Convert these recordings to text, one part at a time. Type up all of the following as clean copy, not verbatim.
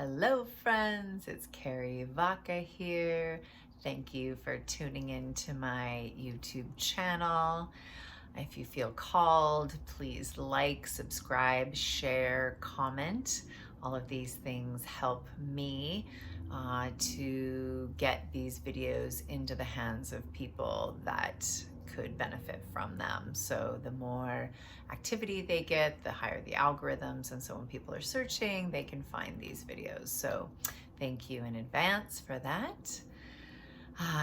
Hello friends, it's Carrie Vaca here. Thank you for tuning in to my YouTube channel. If you feel called, please like, subscribe, share, comment. All of these things help me to get these videos into the hands of people that could benefit from them. So the more activity they get, the higher the algorithms, and so when people are searching, they can find these videos. So thank you in advance for that.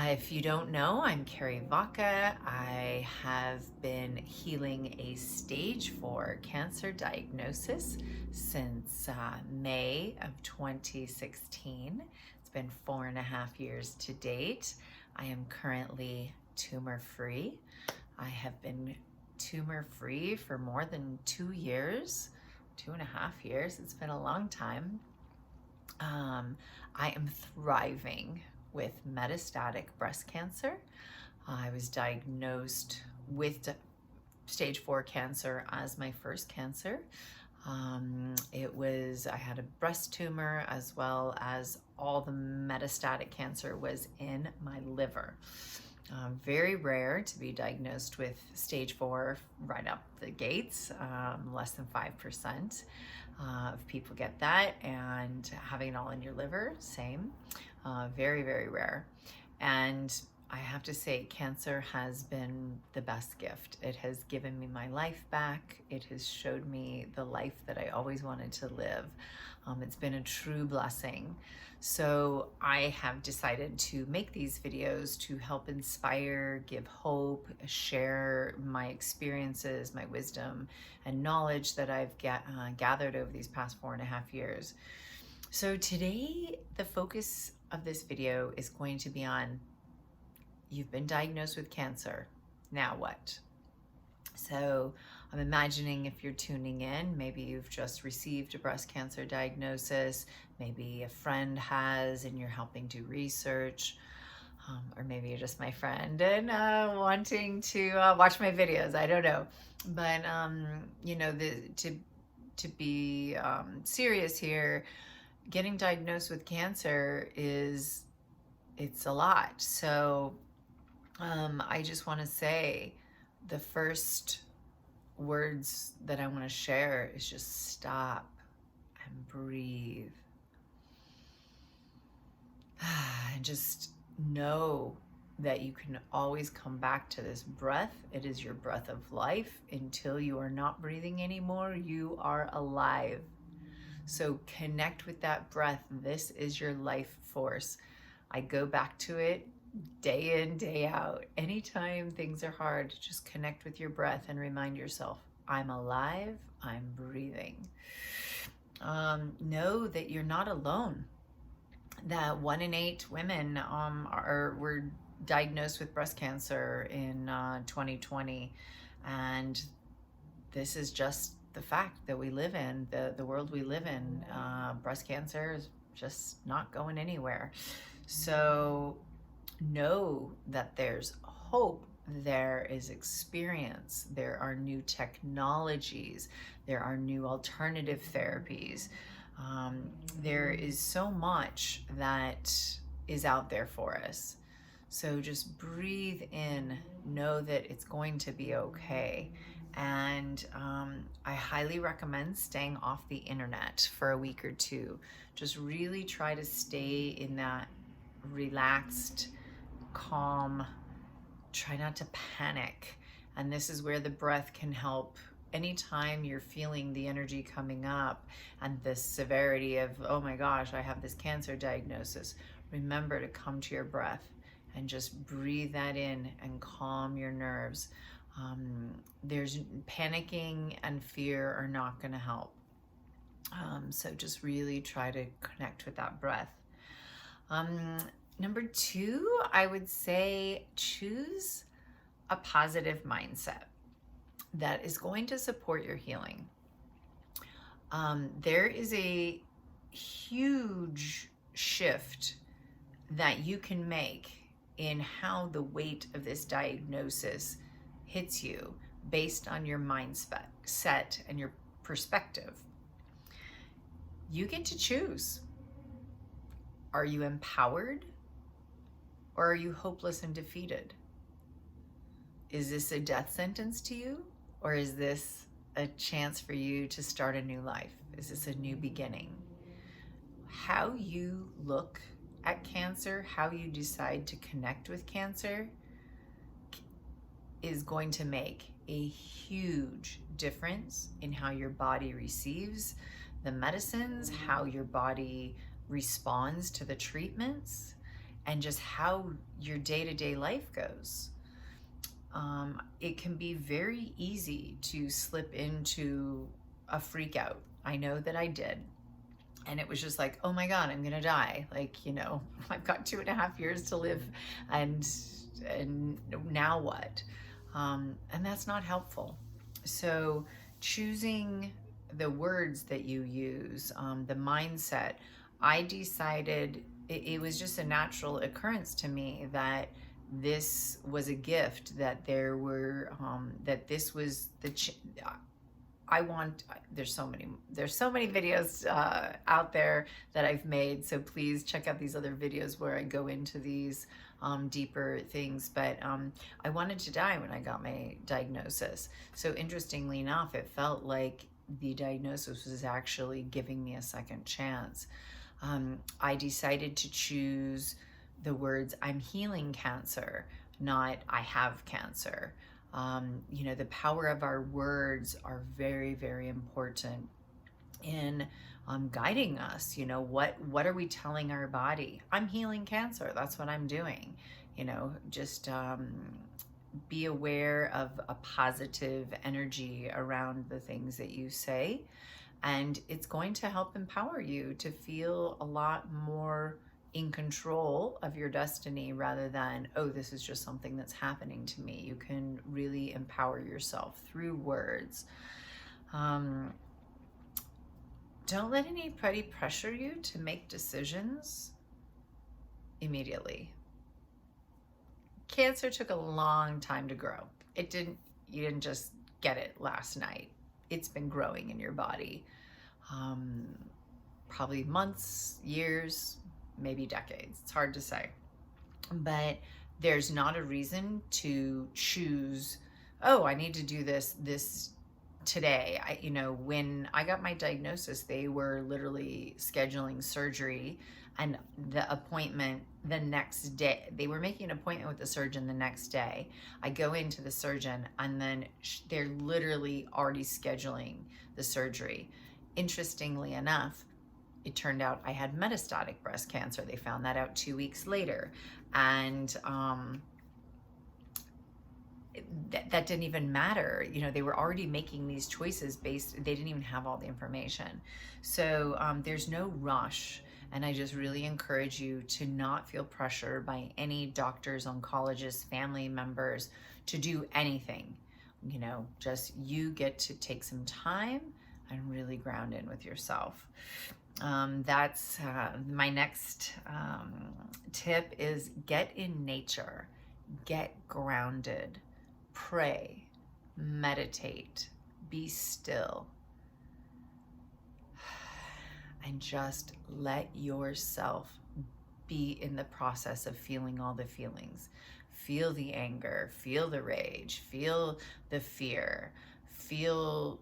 If you don't know, I'm Carrie Vaca. I have been healing a stage 4 cancer diagnosis since May of 2016. It's been 4.5 years to date. I am currently tumor-free. I have been tumor-free for more than 2 years, 2.5 years. It's been a long time. I am thriving with metastatic breast cancer. I was diagnosed with stage 4 cancer as my first cancer. I had a breast tumor as well as all the metastatic cancer was in my liver. Very rare to be diagnosed with stage 4 right up the gates. Less than 5% of people get that, and having it all in your liver, same. Very, very rare. And I have to say, cancer has been the best gift. It has given me my life back. It has showed me the life that I always wanted to live. It's been a true blessing. So I have decided to make these videos to help inspire, give hope, share my experiences, my wisdom, and knowledge that I've gathered over these past 4.5 years. So today, the focus of this video is going to be on, you've been diagnosed with cancer, now what? So I'm imagining if you're tuning in, maybe you've just received a breast cancer diagnosis, maybe a friend has and you're helping do research, or maybe you're just my friend and wanting to watch my videos, I don't know. But to be serious here, getting diagnosed with cancer it's a lot. So I just want to say the first words that I want to share is just stop and breathe. And just know that you can always come back to this breath. It is your breath of life. Until you are not breathing anymore, you are alive. So connect with that breath. This is your life force. I go back to it day in, day out. Anytime things are hard, just connect with your breath and remind yourself, I'm alive, I'm breathing. Know that you're not alone. That 1 in 8 women were diagnosed with breast cancer in 2020. And this is just the fact that we live in, the world we live in. Breast cancer is just not going anywhere. So know that there's hope, there is experience, there are new technologies, there are new alternative therapies. There is so much that is out there for us. So just breathe in, know that it's going to be okay. And I highly recommend staying off the internet for a week or two. Just really try to stay in that relaxed, calm, try not to panic. And this is where the breath can help. Anytime you're feeling the energy coming up and the severity of, oh my gosh, I have this cancer diagnosis, remember to come to your breath and just breathe that in and calm your nerves. There's panicking and fear are not going to help. So just really try to connect with that breath. Number 2, I would say choose a positive mindset that is going to support your healing. There is a huge shift that you can make in how the weight of this diagnosis hits you based on your mindset and your perspective. You get to choose. Are you empowered, or are you hopeless and defeated? Is this a death sentence to you, or is this a chance for you to start a new life? Is this a new beginning? How you look at cancer, how you decide to connect with cancer, is going to make a huge difference in how your body receives the medicines, how your body responds to the treatments, and just how your day-to-day life goes. It can be very easy to slip into a freak out. I know that I did. And it was just like, oh my God, I'm gonna die. Like, you know, I've got 2.5 years to live, and now what? And that's not helpful. So choosing the words that you use, the mindset, I decided it was just a natural occurrence to me that this was a gift, that there were, that this was the, there's so many videos out there that I've made, so please check out these other videos where I go into these deeper things. But I wanted to die when I got my diagnosis. So interestingly enough, it felt like the diagnosis was actually giving me a second chance. I decided to choose the words, I'm healing cancer, not I have cancer. You know, the power of our words are very, very important in guiding us. You know, what are we telling our body? I'm healing cancer. That's what I'm doing. You know, just be aware of a positive energy around the things that you say, and it's going to help empower you to feel a lot more in control of your destiny, rather than, oh, this is just something that's happening to me. You can really empower yourself through words. Don't let anybody pressure you to make decisions immediately. Cancer took a long time to grow. You didn't just get it last night. It's been growing in your body, probably months, years, maybe decades. It's hard to say. But there's not a reason to choose, oh, I need to do this today. You know, when I got my diagnosis, they were literally scheduling surgery and the appointment the next day. They were making an appointment with the surgeon the next day. I go into the surgeon, and then they're literally already scheduling the surgery. Interestingly enough, it turned out I had metastatic breast cancer. They found that out 2 weeks later. And that didn't even matter. You know, they were already making these choices they didn't even have all the information. So there's no rush. And I just really encourage you to not feel pressure by any doctors, oncologists, family members to do anything. You know, just you get to take some time and really ground in with yourself. That's my next tip is get in nature, get grounded, pray, meditate, be still, and just let yourself be in the process of feeling all the feelings. Feel the anger, feel the rage, feel the fear, feel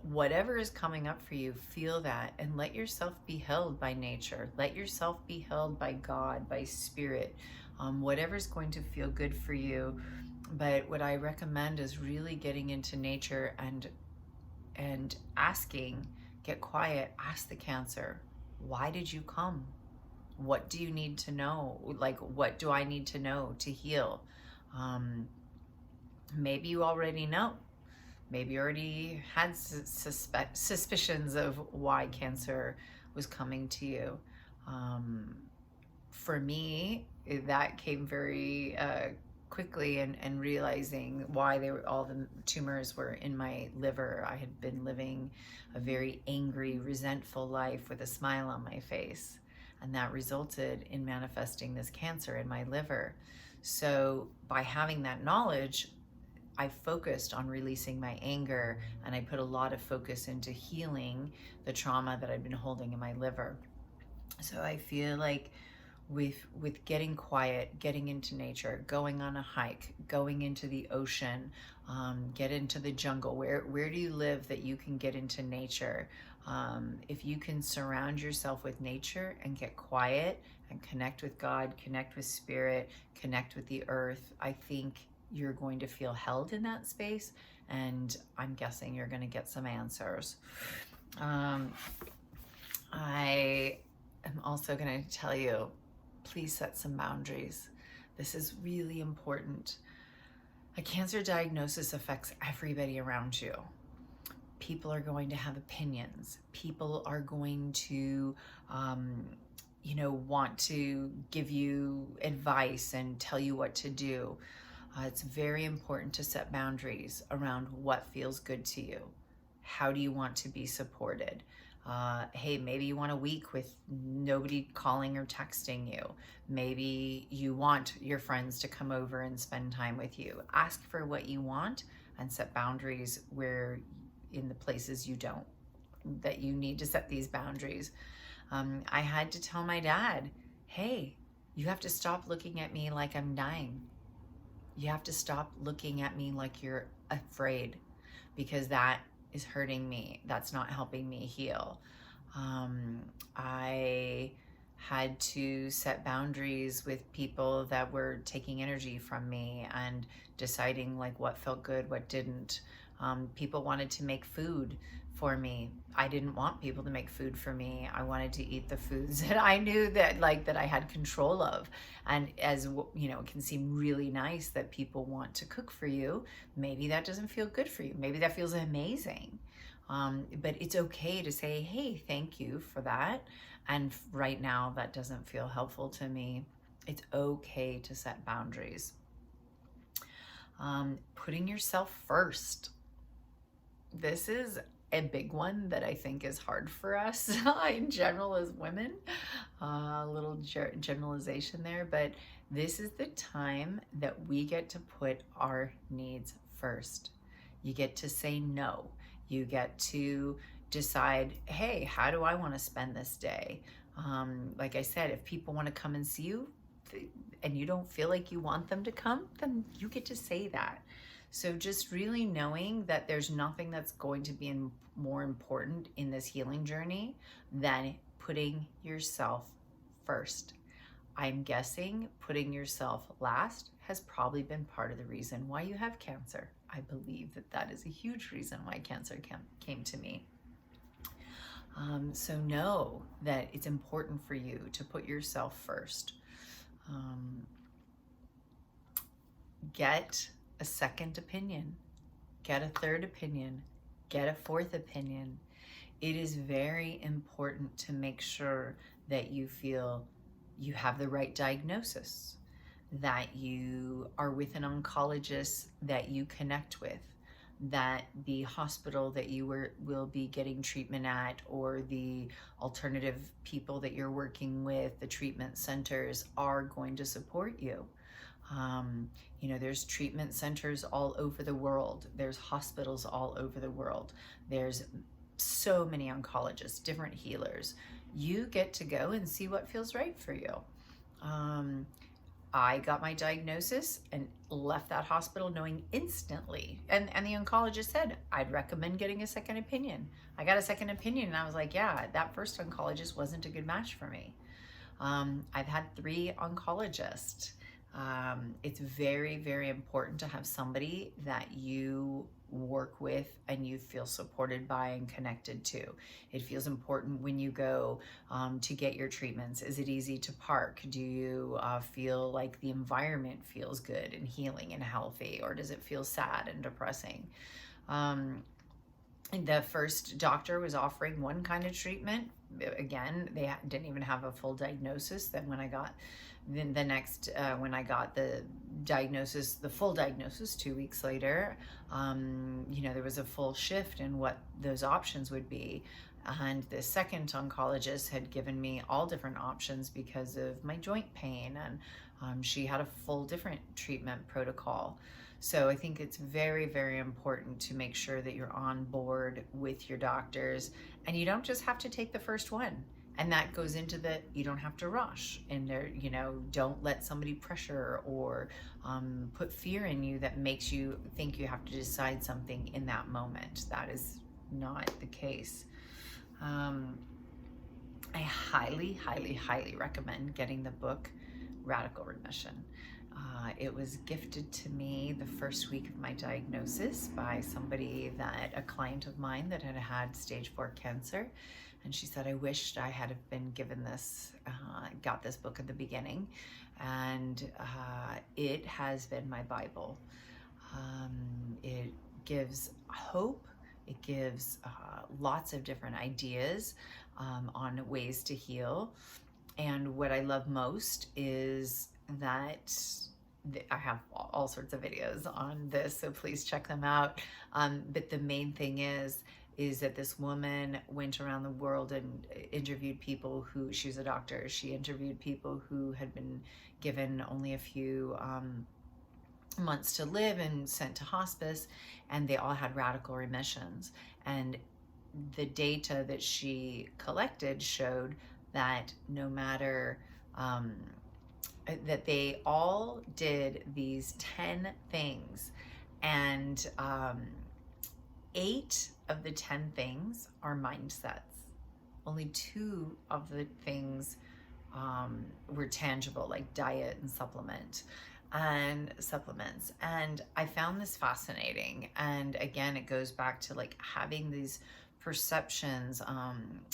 whatever is coming up for you. Feel that, and let yourself be held by nature. Let yourself be held by God, by spirit, whatever's going to feel good for you. But what I recommend is really getting into nature and asking, get quiet, ask the cancer, why did you come? What do you need to know? Like, what do I need to know to heal? Maybe you already know. Maybe you already had suspicions of why cancer was coming to you. For me, that came very quickly, and realizing why all the tumors were in my liver. I had been living a very angry, resentful life with a smile on my face, and that resulted in manifesting this cancer in my liver. So by having that knowledge, I focused on releasing my anger, and I put a lot of focus into healing the trauma that I'd been holding in my liver. So I feel like with getting quiet, getting into nature, going on a hike, going into the ocean, get into the jungle. Where do you live that you can get into nature? If you can surround yourself with nature and get quiet and connect with God, connect with spirit, connect with the earth, I think you're going to feel held in that space, and I'm guessing you're going to get some answers. I am also going to tell you, please set some boundaries. This is really important. A cancer diagnosis affects everybody around you. People are going to have opinions. People are going to, want to give you advice and tell you what to do. It's very important to set boundaries around what feels good to you. How do you want to be supported? Hey, maybe you want a week with nobody calling or texting you. Maybe you want your friends to come over and spend time with you. Ask for what you want and set boundaries where in the places you don't, that you need to set these boundaries. I had to tell my dad, hey, you have to stop looking at me like I'm dying. You have to stop looking at me like you're afraid, because that is hurting me. That's not helping me heal. I had to set boundaries with people that were taking energy from me and deciding like what felt good, what didn't. People wanted to make food for me. I didn't want people to make food for me. I wanted to eat the foods that I knew that I had control of. And as you know, it can seem really nice that people want to cook for you. Maybe that doesn't feel good for you. Maybe that feels amazing. But it's okay to say, hey, thank you for that. And right now that doesn't feel helpful to me. It's okay to set boundaries. Putting yourself first. This is a big one that I think is hard for us in general as women. A little generalization there, but this is the time that we get to put our needs first. You get to say no. You get to decide, hey, how do I want to spend this day? Like I said, if people want to come and see you and you don't feel like you want them to come, then you get to say that. So just really knowing that there's nothing that's going to be more important in this healing journey than putting yourself first. I'm guessing putting yourself last has probably been part of the reason why you have cancer. I believe that is a huge reason why cancer came to me. So know that it's important for you to put yourself first. Get a second opinion, get a third opinion, get a fourth opinion. It is very important to make sure that you feel you have the right diagnosis, that you are with an oncologist that you connect with, that the hospital that you will be getting treatment at, or the alternative people that you're working with, the treatment centers, are going to support you. There's treatment centers all over the world. There's hospitals all over the world. There's so many oncologists, different healers. You get to go and see what feels right for you. I got my diagnosis and left that hospital knowing instantly. And the oncologist said, I'd recommend getting a second opinion. I got a second opinion and I was like, yeah, that first oncologist wasn't a good match for me. I've had 3 oncologists. It's very, very important to have somebody that you work with and you feel supported by and connected to. It feels important when you go to get your treatments. Is it easy to park? Do you feel like the environment feels good and healing and healthy, or does it feel sad and depressing? The first doctor was offering one kind of treatment. Again, they didn't even have a full diagnosis. Then when I got when I got the diagnosis, the full diagnosis 2 weeks later, there was a full shift in what those options would be. And the second oncologist had given me all different options because of my joint pain, and she had a full different treatment protocol. So I think it's very, very important to make sure that you're on board with your doctors, and you don't just have to take the first one. And that goes into the, you don't have to rush, and there, you know, don't let somebody pressure or put fear in you that makes you think you have to decide something in that moment. That is not the case. I highly, highly, highly recommend getting the book Radical Remission. It was gifted to me the first week of my diagnosis by somebody, that a client of mine that had had stage 4 cancer. And she said, I wished I had been given this, got this book at the beginning. And it has been my Bible. It gives hope. It gives lots of different ideas on ways to heal. And what I love most is that I have all sorts of videos on this, so please check them out. But the main thing is that this woman went around the world and interviewed people who, she was a doctor, she interviewed people who had been given only a few months to live and sent to hospice, and they all had radical remissions. And the data that she collected showed that no matter, that they all did these 10 things, and 8 of the 10 things are mindsets. Only 2 of the things were tangible, like diet and supplements. And I found this fascinating. And again, it goes back to like having these perceptions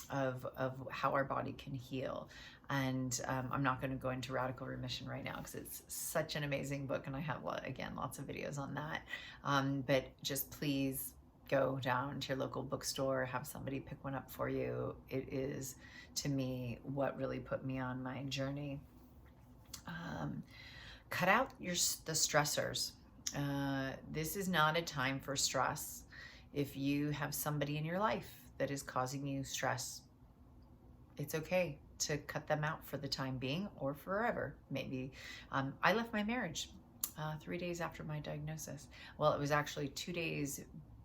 of how our body can heal. And I'm not going to go into Radical Remission right now because it's such an amazing book, and I have, again, lots of videos on that. But just please go down to your local bookstore, have somebody pick one up for you. It is, to me, what really put me on my journey. Cut out the stressors. This is not a time for stress. If you have somebody in your life that is causing you stress, it's okay to cut them out for the time being, or forever. Maybe I left my marriage 3 days after my diagnosis. Well, it was actually 2 days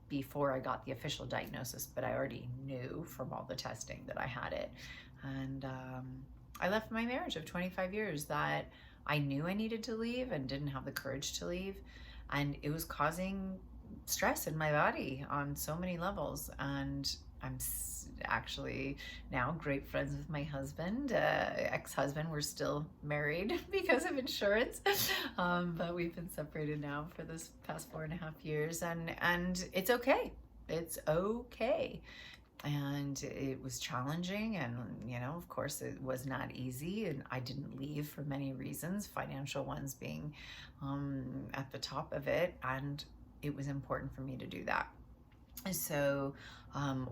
before I got the official diagnosis, but I already knew from all the testing that I had it. And I left my marriage of 25 years that I knew I needed to leave and didn't have the courage to leave. And it was causing stress in my body on so many levels. And I'm actually now great friends with my husband, ex-husband. We're still married because of insurance, but we've been separated now for this past 4.5 years, and it's okay. It's okay. And it was challenging, and you know, of course, it was not easy, and I didn't leave for many reasons, financial ones being at the top of it, and it was important for me to do that. So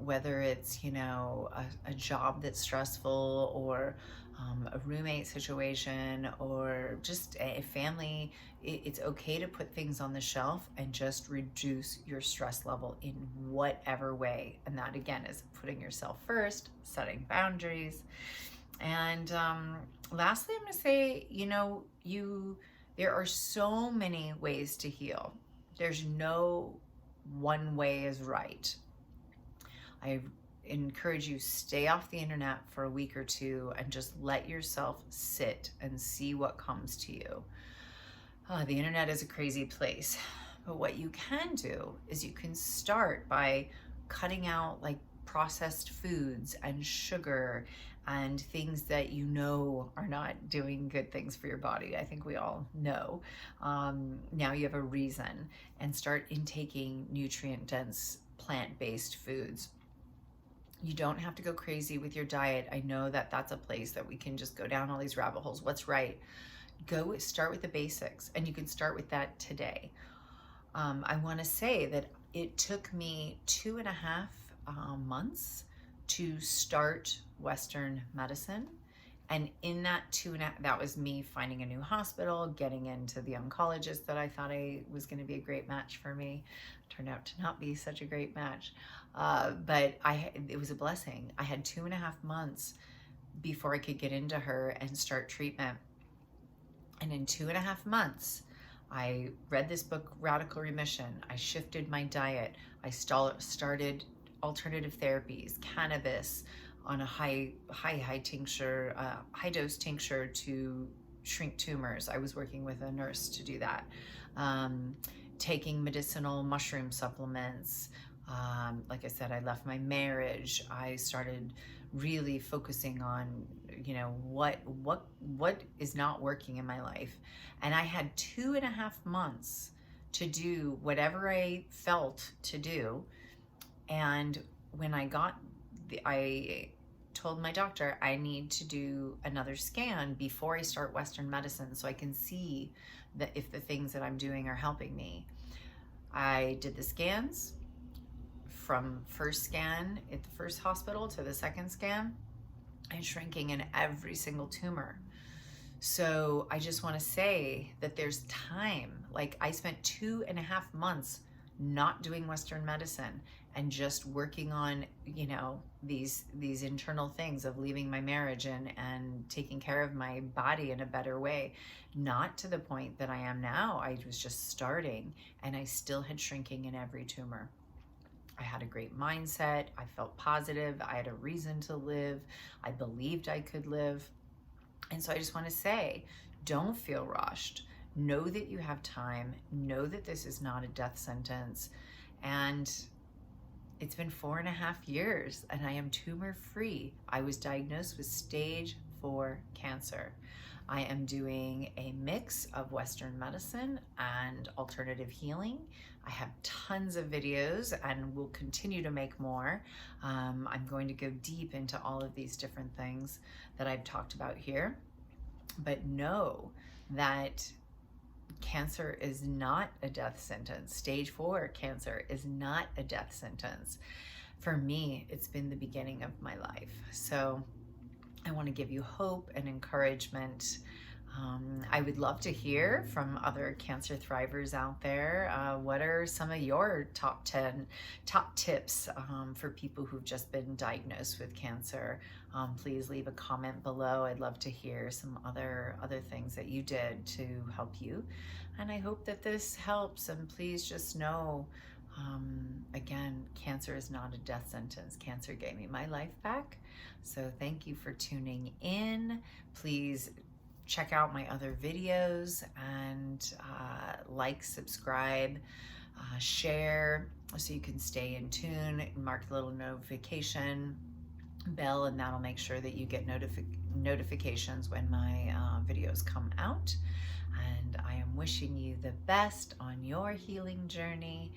whether it's, you know, a job that's stressful, or a roommate situation, or just a family, it's okay to put things on the shelf and just reduce your stress level in whatever way. And that, again, is putting yourself first, setting boundaries. And lastly, I'm going to say, you know, there are so many ways to heal. There's no one way is right. I encourage you, stay off the internet for a week or 2 and just let yourself sit and see what comes to you. The internet is a crazy place, but what you can do is you can start by cutting out like processed foods and sugar and things that you know are not doing good things for your body. I think we all know. Now you have a reason, and start intaking nutrient-dense plant-based foods. You don't have to go crazy with your diet. I know that that's a place that we can just go down all these rabbit holes. What's right? Go start with the basics, and you can start with that today. I want to say that it took me 2.5 months to start Western medicine. And in that that was me finding a new hospital, getting into the oncologist that I thought was going to be a great match for me. Turned out to not be such a great match. But it was a blessing. I had 2.5 months before I could get into her and start treatment. And in 2.5 months, I read this book, Radical Remission. I shifted my diet. I started alternative therapies, cannabis, on a high tincture, high dose tincture to shrink tumors. I was working with a nurse to do that. Taking medicinal mushroom supplements. Like I said, I left my marriage. I started really focusing on, you know, what is not working in my life. And I had 2.5 months to do whatever I felt to do. And when I told my doctor I need to do another scan before I start Western medicine so I can see that if the things that I'm doing are helping me. I did the scans. From first scan at the first hospital to the second scan, and shrinking in every single tumor. So I just want to say that there's time. Like, I spent 2.5 months not doing Western medicine and just working on, you know, these internal things of leaving my marriage and taking care of my body in a better way. Not to the point that I am now. I was just starting, and I still had shrinking in every tumor. I had a great mindset. I felt positive. I had a reason to live. I believed I could live. And so I just want to say, don't feel rushed. Know that you have time. Know that this is not a death sentence. And it's been 4.5 years and I am tumor free. I was diagnosed with stage 4 cancer. I am doing a mix of Western medicine and alternative healing. I have tons of videos and will continue to make more. I'm going to go deep into all of these different things that I've talked about here. But know that cancer is not a death sentence. Stage 4 cancer is not a death sentence. For me, it's been the beginning of my life. So I want to give you hope and encouragement. I would love to hear from other cancer thrivers out there. What are some of your top tips for people who've just been diagnosed with cancer? Please leave a comment below. I'd love to hear some other things that you did to help you. And I hope that this helps. And please just know, again, cancer is not a death sentence. Cancer gave me my life back. So thank you for tuning in. Please check out my other videos and like, subscribe, share so you can stay in tune. Mark the little notification bell, and that'll make sure that you get notifications when my videos come out. And I am wishing you the best on your healing journey.